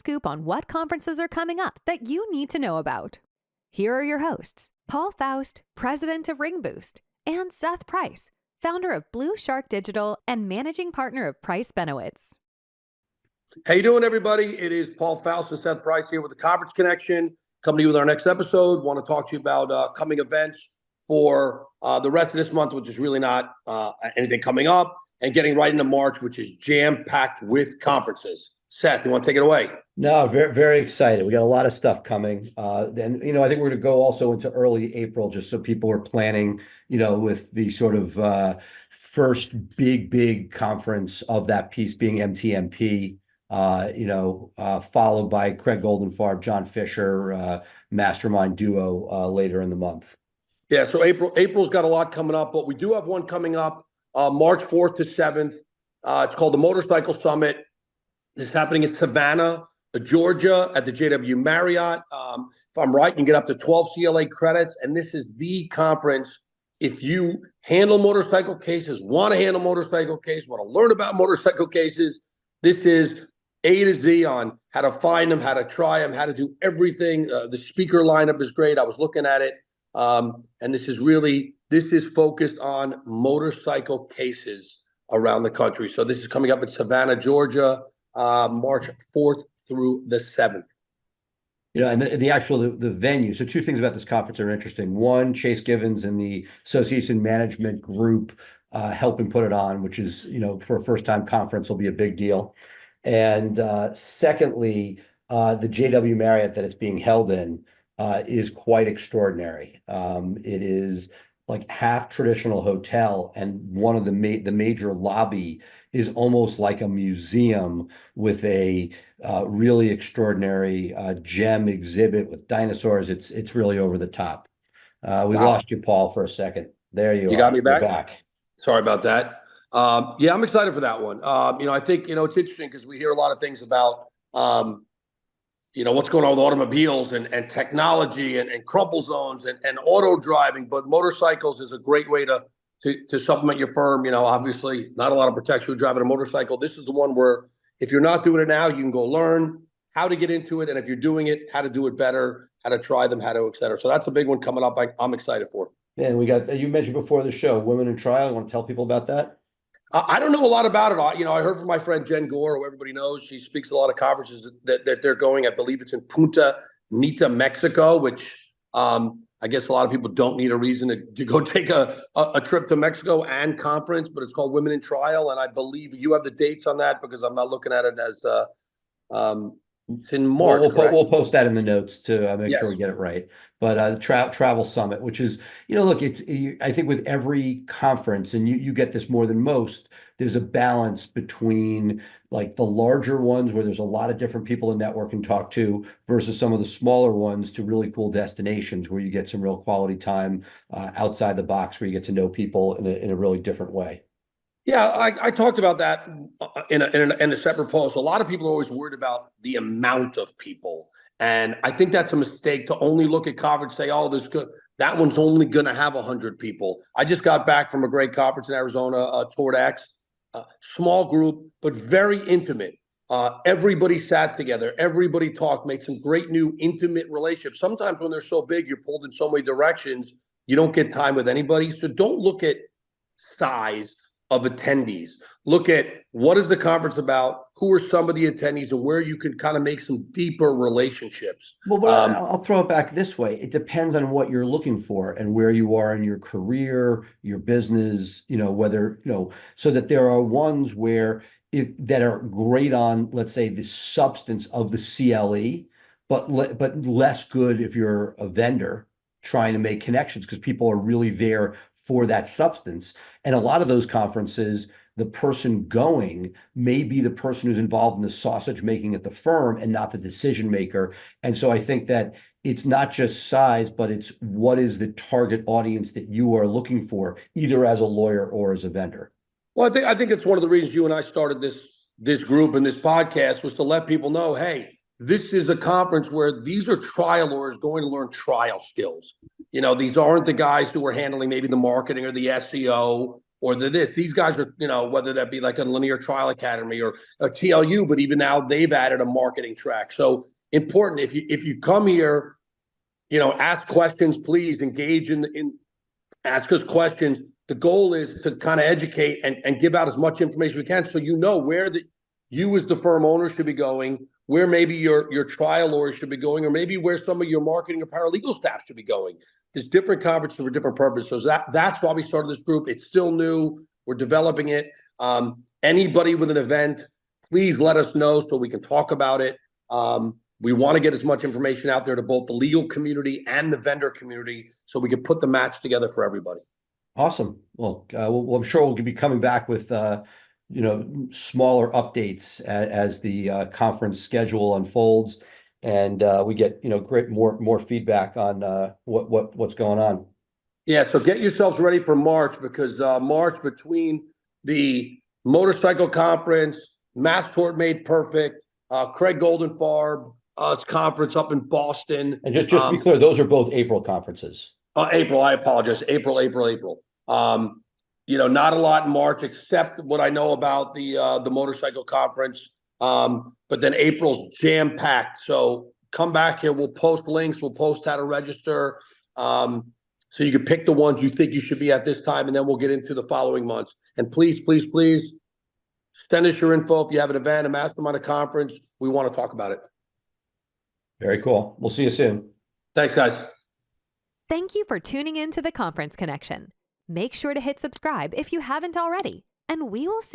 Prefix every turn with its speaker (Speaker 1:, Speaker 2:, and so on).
Speaker 1: scoop on what conferences are coming up that you need to know about. Here are your hosts, Paul Faust, president of Ring Boost, and Seth Price, founder of Blue Shark Digital and managing partner of Price Benowitz.
Speaker 2: How you doing, everybody? It is Paul Faust and Seth Price here with the Conference Connection, coming to you with our next episode. Want to talk to you about upcoming events for the rest of this month, which is really not anything coming up, and getting right into March, which is jam-packed with conferences. Seth, you want to take it away?
Speaker 3: No, very, very excited. We got a lot of stuff coming. Then, I think we're going to go also into early April, just so people are planning, with the sort of first big conference of that piece being MTMP, followed by Craig Goldenfarb, John Fisher, mastermind duo later in the month.
Speaker 2: Yeah, so April's got a lot coming up, but we do have one coming up March 4th to 7th. It's called the Motorcycle Summit. It's happening in Savannah, Georgia at the JW Marriott. If I'm right, you can get up to 12 CLA credits, and this is the conference. If you handle motorcycle cases, want to handle motorcycle cases, want to learn about motorcycle cases, this is A to Z on how to find them, how to try them, how to do everything. The speaker lineup is great. I was looking at it. And this is focused on motorcycle cases around the country. So this is coming up in Savannah, Georgia, March 4th through the 7th.
Speaker 3: And the venue. So two things about this conference are interesting. One, Chase Givens and the Association Management Group helping put it on, which is, for a first-time conference will be a big deal. And secondly, the JW Marriott that it's being held in is quite extraordinary. It is like half traditional hotel, and one of the major lobby is almost like a museum with a really extraordinary gem exhibit with dinosaurs. It's really over the top. We lost you, Paul, for a second. There you are.
Speaker 2: You got me back?
Speaker 3: You're back.
Speaker 2: Sorry about that. Yeah, I'm excited for that one. I think, it's interesting because we hear a lot of things about, what's going on with automobiles and technology and crumple zones and auto driving, but motorcycles is a great way to supplement your firm. Obviously not a lot of protection with driving a motorcycle. This is the one where if you're not doing it now, you can go learn how to get into it. And if you're doing it, how to do it better, how to try them, how to, et cetera. So that's a big one coming up. I'm excited for.
Speaker 3: Yeah, and we got, you mentioned before the show, Women in Trial. You want to tell people about that?
Speaker 2: I don't know a lot about it. I heard from my friend Jen Gore, who everybody knows. She speaks at a lot of conferences that they're going. I believe it's in Punta Mita, Mexico, which I guess a lot of people don't need a reason to go take a trip to Mexico and conference, but it's called Women in Trial. And I believe you have the dates on that because I'm not looking at it as it's in March.
Speaker 3: We'll post that in the notes to make
Speaker 2: Yes.
Speaker 3: sure we get it right. But travel summit, which is, look, I think with every conference, and you get this more than most, there's a balance between like the larger ones where there's a lot of different people to network and talk to versus some of the smaller ones to really cool destinations where you get some real quality time outside the box where you get to know people in a really different way.
Speaker 2: Yeah, I talked about that in a separate post. A lot of people are always worried about the amount of people. And I think that's a mistake to only look at conference and say, that one's only going to have 100 people. I just got back from a great conference in Arizona, TortX, small group, but very intimate. Everybody sat together. Everybody talked, made some great new intimate relationships. Sometimes when they're so big, you're pulled in so many directions, you don't get time with anybody. So don't look at size of attendees. Look at what is the conference about, who are some of the attendees, and where you can kind of make some deeper relationships.
Speaker 3: Well, I'll throw it back this way. It depends on what you're looking for and where you are in your career, your business, whether, so that there are ones where that are great on, let's say, the substance of the CLE, but less good if you're a vendor trying to make connections because people are really there for that substance. And a lot of those conferences, the person going may be the person who's involved in the sausage making at the firm and not the decision maker. And so I think that it's not just size, but it's what is the target audience that you are looking for, either as a lawyer or as a vendor.
Speaker 2: Well, I think it's one of the reasons you and I started this group and this podcast was to let people know, hey, this is a conference where these are trial lawyers going to learn trial skills. These aren't the guys who are handling maybe the marketing or the SEO or they're this. These guys are, whether that be like a Linear Trial Academy or a TLU, but even now they've added a marketing track. So important, if you come here, ask questions, please engage in ask us questions. The goal is to kind of educate and give out as much information we can, so where you as the firm owner should be going, where maybe your trial lawyer should be going, or maybe where some of your marketing or paralegal staff should be going. There's different conferences for different purposes. So that's why we started this group. It's still new. We're developing it. Anybody with an event, please let us know so we can talk about it. We want to get as much information out there to both the legal community and the vendor community so we can put the match together for everybody.
Speaker 3: Awesome. Well, I'm sure we'll be coming back with smaller updates as the conference schedule unfolds, and we get great more feedback on what's going on.
Speaker 2: Yeah, so get yourselves ready for March, because March, between the motorcycle conference, Mass Tort Made Perfect, Craig Goldenfarb, conference up in Boston.
Speaker 3: And just to be clear, those are both April conferences.
Speaker 2: April, I apologize. April. Not a lot in March except what I know about the motorcycle conference. But then April's jam packed. So come back here. We'll post links. We'll post how to register. So you can pick the ones you think you should be at this time, and then we'll get into the following months. And please, please, please send us your info if you have an event, a mastermind, a conference. We want to talk about it.
Speaker 3: Very cool. We'll see you soon.
Speaker 2: Thanks, guys.
Speaker 1: Thank you for tuning in to the Conference Connection. Make sure to hit subscribe if you haven't already, and we will see